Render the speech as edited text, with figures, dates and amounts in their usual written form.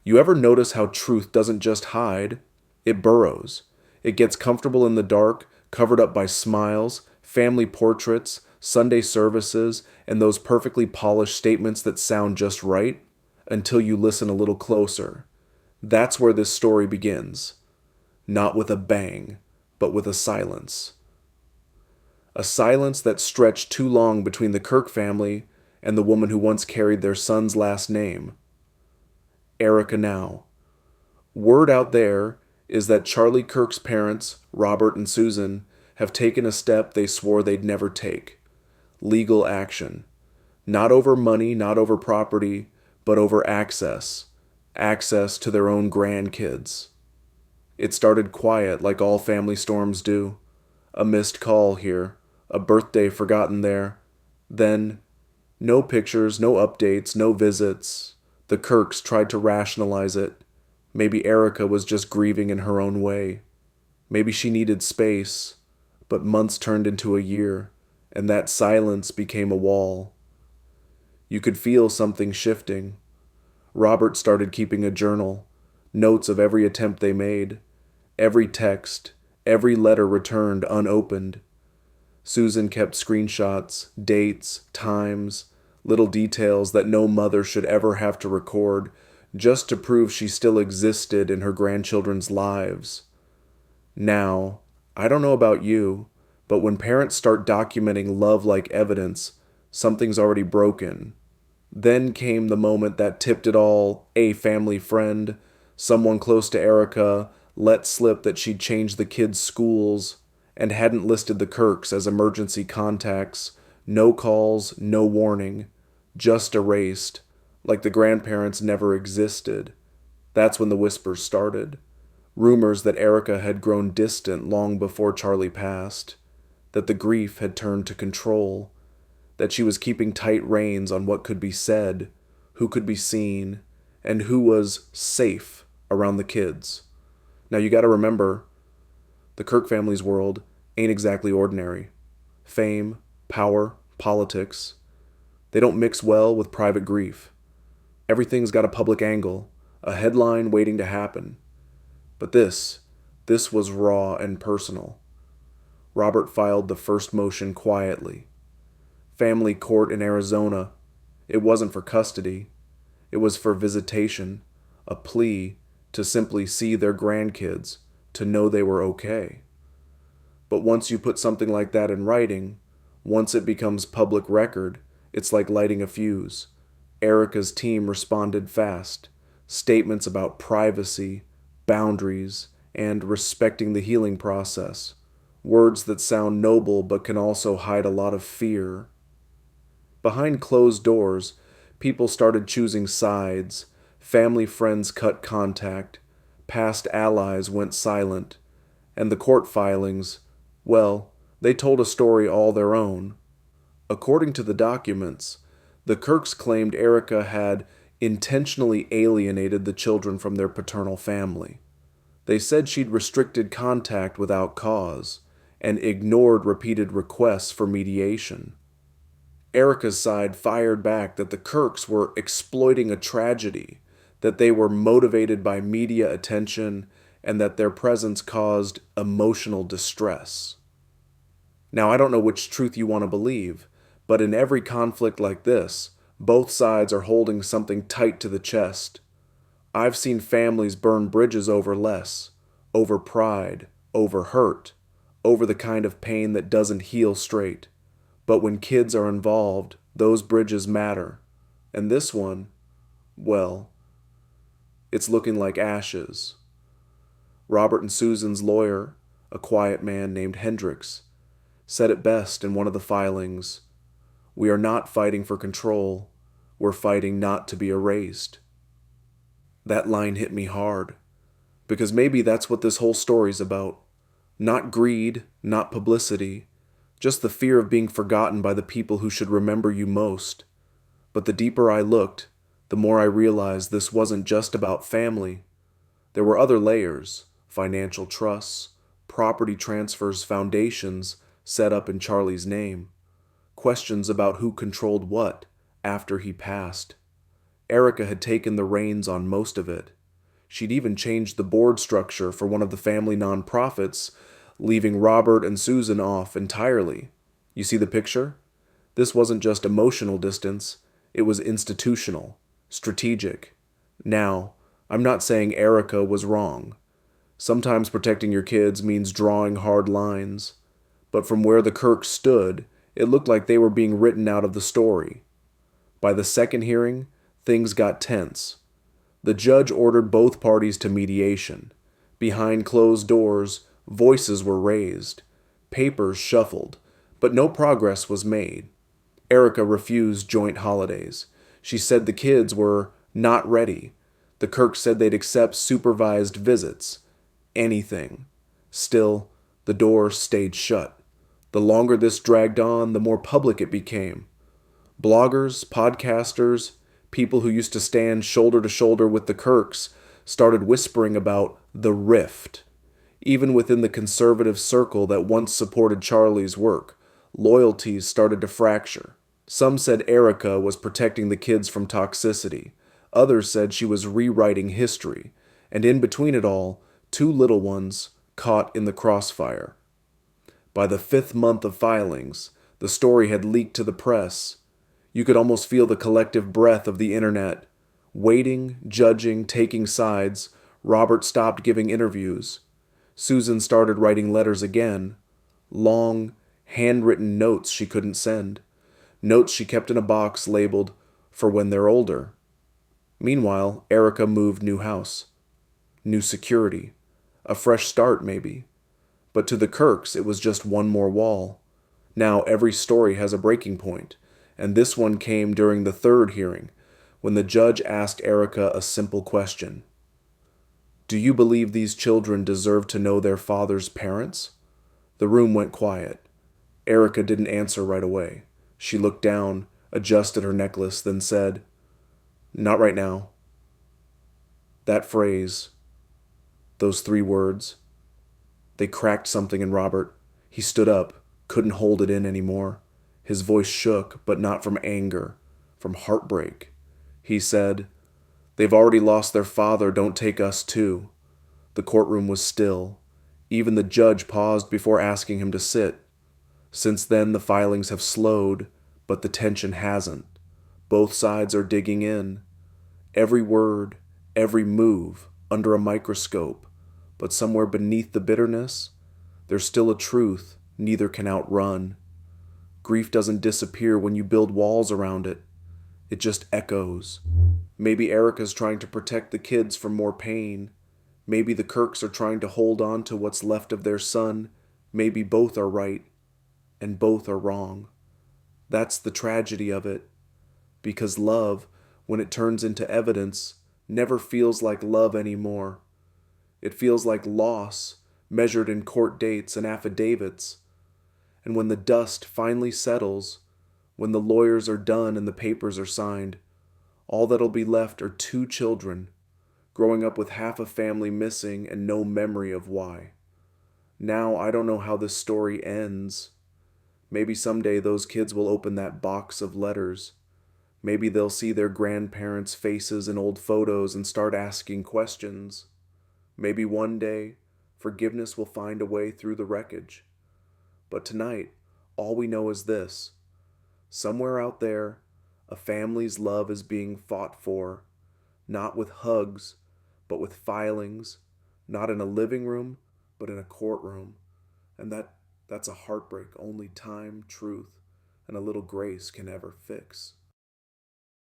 You ever notice how truth doesn't just hide? It burrows. It gets comfortable in the dark, covered up by smiles, family portraits, Sunday services, and those perfectly polished statements that sound just right, until you listen a little closer. That's where this story begins. Not with a bang, but with a silence. A silence that stretched too long between the Kirk family and the woman who once carried their son's last name. Erika now. Word out there is that Charlie Kirk's parents, Robert and Susan, have taken a step they swore they'd never take. Legal action. Not over money, not over property, but over access. Access to their own grandkids. It started quiet, like all family storms do. A missed call here, a birthday forgotten there. Then, no pictures, no updates, no visits. The Kirks tried to rationalize it. Maybe Erika was just grieving in her own way. Maybe she needed space, but months turned into a year, and that silence became a wall. You could feel something shifting. Robert started keeping a journal, notes of every attempt they made, every text, every letter returned unopened. Susan kept screenshots, dates, times, little details that no mother should ever have to record, just to prove she still existed in her grandchildren's lives. Now, I don't know about you, but when parents start documenting love like evidence, something's already broken. Then came the moment that tipped it all. A family friend, someone close to Erika, let slip that she'd changed the kids' schools and hadn't listed the Kirks as emergency contacts. No calls, no warning, just erased, like the grandparents never existed. That's when the whispers started. Rumors that Erika had grown distant long before Charlie passed, that the grief had turned to control, that she was keeping tight reins on what could be said, who could be seen, and who was safe around the kids. Now you gotta remember, the Kirk family's world ain't exactly ordinary. Fame, power, politics, they don't mix well with private grief. Everything's got a public angle, a headline waiting to happen. But this was raw and personal. Robert filed the first motion quietly. Family court in Arizona. It wasn't for custody. It was for visitation, a plea to simply see their grandkids, to know they were okay. But once you put something like that in writing, once it becomes public record, it's like lighting a fuse. Erika's team responded fast. Statements about privacy, boundaries, and respecting the healing process. Words that sound noble but can also hide a lot of fear. Behind closed doors, people started choosing sides. Family friends cut contact. Past allies went silent. And the court filings, well, they told a story all their own. According to the documents, the Kirks claimed Erika had intentionally alienated the children from their paternal family. They said she'd restricted contact without cause and ignored repeated requests for mediation. Erika's side fired back that the Kirks were exploiting a tragedy, that they were motivated by media attention, and that their presence caused emotional distress. Now, I don't know which truth you want to believe, but in every conflict like this, both sides are holding something tight to the chest. I've seen families burn bridges over less, over pride, over hurt, over the kind of pain that doesn't heal straight. But when kids are involved, those bridges matter. And this one, well, it's looking like ashes. Robert and Susan's lawyer, a quiet man named Hendricks, said it best in one of the filings. We are not fighting for control. We're fighting not to be erased. That line hit me hard, because maybe that's what this whole story's about. Not greed, not publicity, just the fear of being forgotten by the people who should remember you most. But the deeper I looked, the more I realized this wasn't just about family. There were other layers, financial trusts, property transfers, foundations set up in Charlie's name, questions about who controlled what after he passed. Erika had taken the reins on most of it. She'd even changed the board structure for one of the family nonprofits, leaving Robert and Susan off entirely. You see the picture? This wasn't just emotional distance, it was institutional, strategic. Now, I'm not saying Erika was wrong. Sometimes protecting your kids means drawing hard lines. But from where the Kirks stood, it looked like they were being written out of the story. By the second hearing, things got tense. The judge ordered both parties to mediation. Behind closed doors, voices were raised. Papers shuffled, but no progress was made. Erika refused joint holidays. She said the kids were not ready. The Kirks said they'd accept supervised visits. Anything. Still, the door stayed shut. The longer this dragged on, the more public it became. Bloggers, podcasters, people who used to stand shoulder to shoulder with the Kirks started whispering about the rift. Even within the conservative circle that once supported Charlie's work, loyalties started to fracture. Some said Erika was protecting the kids from toxicity. Others said she was rewriting history. And in between it all, two little ones caught in the crossfire. By the 5th month of filings, the story had leaked to the press. You could almost feel the collective breath of the internet. Waiting, judging, taking sides, Robert stopped giving interviews. Susan started writing letters again. Long, handwritten notes she couldn't send. Notes she kept in a box labeled, "For when they're older." Meanwhile, Erika moved new house. New security. A fresh start, maybe. But to the Kirks, it was just one more wall. Now every story has a breaking point, and this one came during the 3rd hearing, when the judge asked Erika a simple question. Do you believe these children deserve to know their father's parents? The room went quiet. Erika didn't answer right away. She looked down, adjusted her necklace, then said, "Not right now." That phrase, those 3 words, they cracked something in Robert. He stood up, couldn't hold it in anymore. His voice shook, but not from anger, from heartbreak. He said, "They've already lost their father, don't take us too." The courtroom was still. Even the judge paused before asking him to sit. Since then, the filings have slowed, but the tension hasn't. Both sides are digging in. Every word, every move, under a microscope. But somewhere beneath the bitterness, there's still a truth neither can outrun. Grief doesn't disappear when you build walls around it. It just echoes. Maybe Erika's trying to protect the kids from more pain. Maybe the Kirks are trying to hold on to what's left of their son. Maybe both are right, and both are wrong. That's the tragedy of it. Because love, when it turns into evidence, never feels like love anymore. It feels like loss, measured in court dates and affidavits. And when the dust finally settles, when the lawyers are done and the papers are signed, all that'll be left are 2 children, growing up with half a family missing and no memory of why. Now I don't know how this story ends. Maybe someday those kids will open that box of letters. Maybe they'll see their grandparents' faces in old photos and start asking questions. Maybe one day, forgiveness will find a way through the wreckage. But tonight, all we know is this. Somewhere out there, a family's love is being fought for, not with hugs, but with filings, not in a living room, but in a courtroom. And that's a heartbreak only time, truth, and a little grace can ever fix.